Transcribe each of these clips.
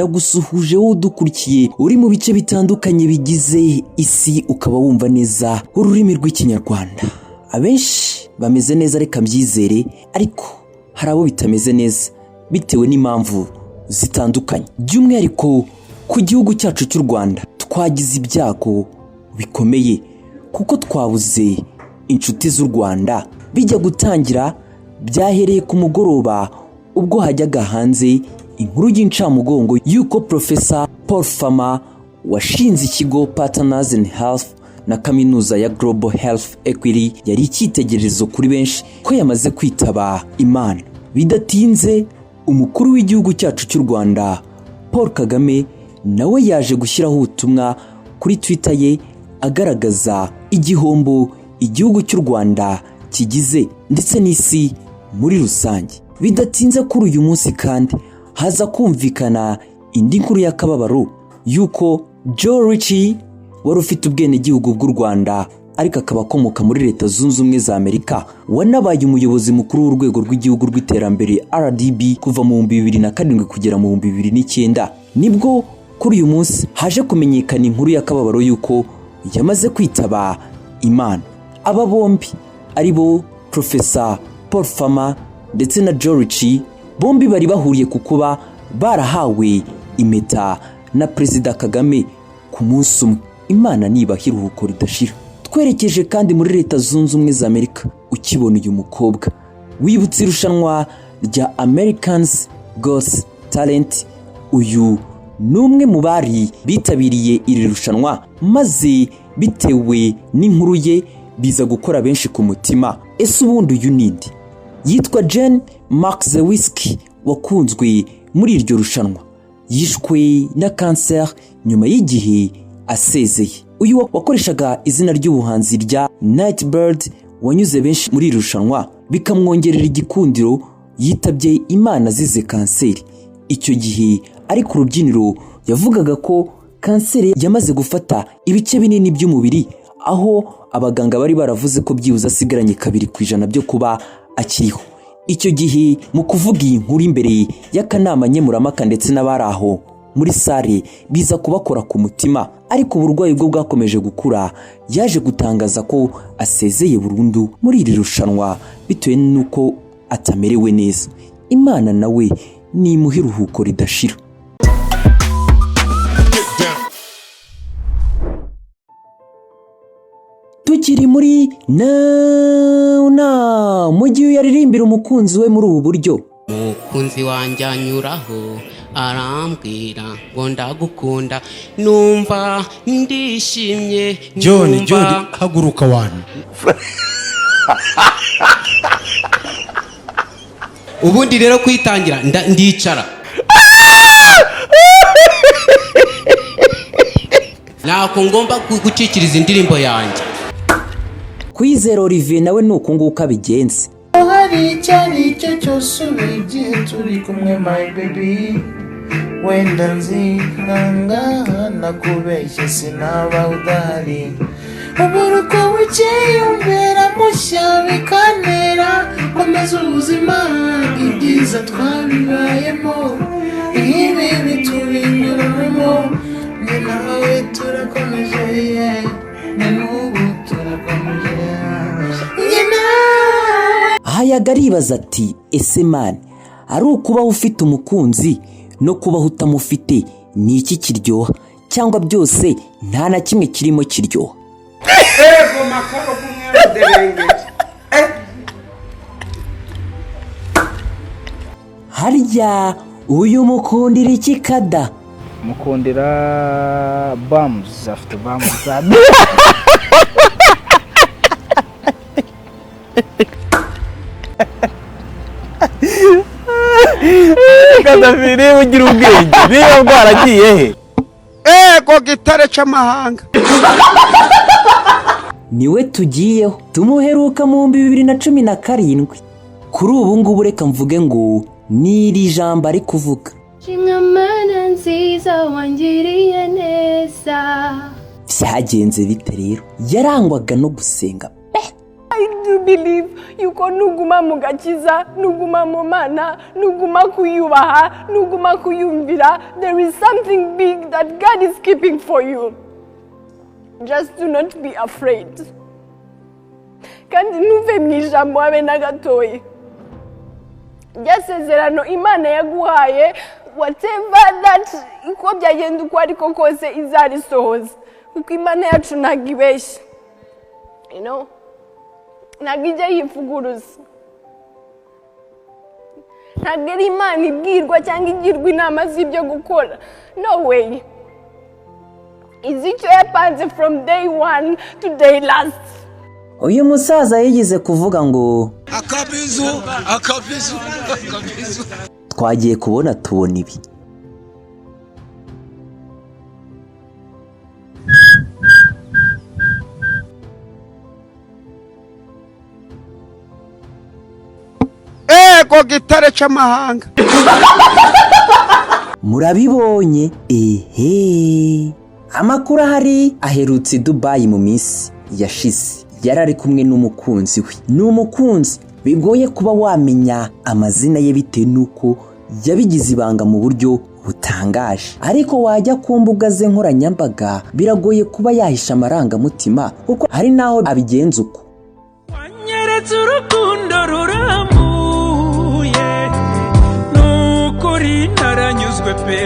ndagusuhuje wowe udukurikiye uri mu bice bitandukanye bigize isi ukaba wumva neza ururimi rw'ikinyarwanda. Abenshi bameze neza reka mbyizere, ariko hari abo bitameze neza bitewe n'impamvu zitandukanye. By'umwihariko ku gihugu cyacu cy'u Rwanda twagize ibyago bikomeye kuko twabuze inshuti z'u Rwanda. Bijya gutangira byahereye ku mugoroba ubwo hajyaga hanze inkuru y'incamugongo yuko Professor Paul Fama washinze ikigo Partners in Health na kaminuza ya Global Health Equity yari icyitegererezo kuri benshi ko yamaze kwitaba Imana. Bidatinze umukuru w'igihugu cyacu cy'u Rwanda Paul Kagame nawe yaje gushyiraho ubutumwa kuri Twitter ye agaragaza igihombo igihugu cy'u Rwanda kigize ndetse n'isi muri rusange. Bidatinze kuri uyu munsi kandi haza kumvikana indi nkuru y'akababaro yuko Joe Ritchie wari ufite ubwenegihugu bw'u Rwanda ariko akaba akomoka muri Leta Zunze Ubumwe za Amerika, wanabaye umuyobozi mukuru w'urwego rw'igihugu rw'iterambere RDB kuva mu 2007 kugera mu 2009, nibwo kuri uyu munsi haje kumenyekana inkuru y'akababaro yuko yamaze kwitaba Imana. Aba bombi aribo Professor Paul Fama ndetse na Joe Ritchie, bombi bari bahuriye ku kuba barahawe impeta na Perezida Kagame ku munsi umwe. Imana nibaha iruhuko ridashira. Twerekeje kandi muri Leta Zunze Ubumwe za Amerika. Ukibona uyu mukobwa wibutse irushanwa rya Americans Got Talent, uyu numwe mu bari bitabiriye iri rushanwa, maze bitewe n'inkuru ye biza gukora benshi ku mutima. Ese ubundi uyu ninde? Yitwa Jane Markzewski, wakunzwe muri iryo rushanwa. Yishwe na cancer nyuma y'igihe asezeye. Uyu wakoreshaga izina ry'ubuhanzi rya Nightbird wanyuze benshi muri iri rushanwa bikamwongerera igikundiro, yitabye Imana azize kanseri. Icyo gihe ari ku rubyiniro yavugaga ko kanseri yamaze gufata ibice binini by'umubiri, aho abaganga bari baravuze ko byibuze asigaranye 2% byo kuba akiriho. Icyo gihe mu kuvuga iyi nkuru imbere y'akanama nkemuramaka ndetse n'abari aho muri sare biza kubakora ku mutima, ariko uburwayi bwo bwakomeje gukura. Yaje gutangaza ko asezeye burundu muri iri rushanwa bitewe n'uko atamerewe neza. Imana nawe nimuha iruhuko ridashira. Tukiri muri na mu gihe yaririmbira umukunzi we muri ubu buryo. Mukunzi wanjye anyuraho arambwira ngo ndagukunda, numva ndishimye. John haguruka wanyu. Ubundi rero kwitangira ndicara. Nako ngomba gucikiriza indirimbo yanjye. Kwizera Olivier nawe nuko nguko abigenze. Hari cyari cyo cyose ubigiye turi kumwe my baby, wenda nzikanga nakubeshye sinaba udahari. Uburuko wikiyumvira mushya bikanera komeza ubuzima, ibyiza twabibayemo ibi bitubinyuramo, ni nawe turakomeje n'ubu turakomeje. Hayaga aribaza ati ese mani ari ukubaho ufite umukunzi no kubaho utamufite ni iki kiryoha, cyangwa byose nta na kimwe kirimo kiryoha? Harya uyu mukundira iki kada? Mukundira bums after bums. Kadafiri ugira ubwenge niba bwaragiye he? Ko gitare cy'amahanga. Niwe tugiyeho tumuheruka mu 2017. Kuri ubu ngubu reka mvuge ngo niri jambo ari kuvuga. Mana nziza wangiriye neza. Byagenze bite rero? Yarangwaga no gusenga. I do believe yuko nuguma mu gakiza, nuguma mu Mana, nuguma kuyubaha, nuguma kuyumvira, there is something big that God is keeping for you. Just do not be afraid. Kandi ntuve mu ijambo habe na gatoya. Ryasezerano Imana yaguhaye, whatever that uko byagenda uko ariko kose izarisohoza. Kuko Imana yacu ntabwo ibeshya. You know? Ntabwo ijya yivuguruza. Ntabwo ari Imana ibwirwa cyangwa igirwa inama z'ibyo gukora. No way. Izi icyo yapanze from day one to day last. Uyu musaza yigeze kuvuga ngo akabizu twagiye kubona tubona ibi. ko gitare cy'amahanga Murabibonye amakuru ahari aherutse Dubai mu minsi yashize. Yarari kumwe n'umukunzi we. N'umukunzi bigoye kuba wamenya amazina ye bitewe nuko yabigize ibanga mu buryo butangaje. Ariko wajya ku mbuga ze nkoranyambaga biragoye kuba yahisha amarangamutima kuko hari naho abigenza uko. Wanyeretse urukundo ruramuye nukuri naranyuzwe pe.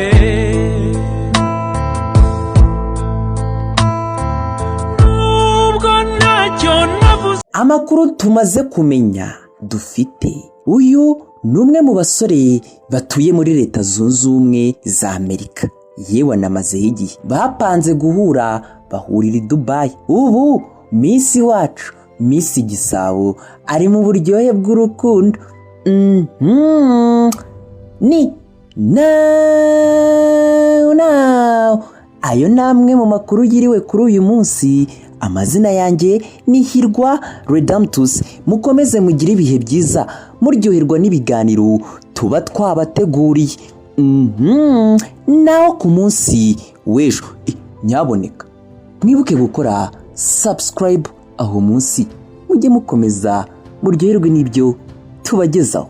Amakuru tumaze kumenya dufite, uyu numwe mu basore batuye muri Leta Zunze Ubumwe za Amerika. Yewe namaze igihe bapanze guhura, bahurira i Dubai. Ubu Miss wacu, Miss Gisabo ari mu buryohe bw'urukundo. Ni now ayo namwe mu makuru yiriwe kuri uyu munsi. Amazina yanjye ni Hirwa Redemptus. Mukomeze mugire ibihe byiza muryoherwa n'ibiganiro tuba twabateguriye. Naho ku munsi w'ejo nyaboneka mwibuke gukora subscribe aho munsi, mujye mukomeza muryoherwe n'ibyo tubagezaho.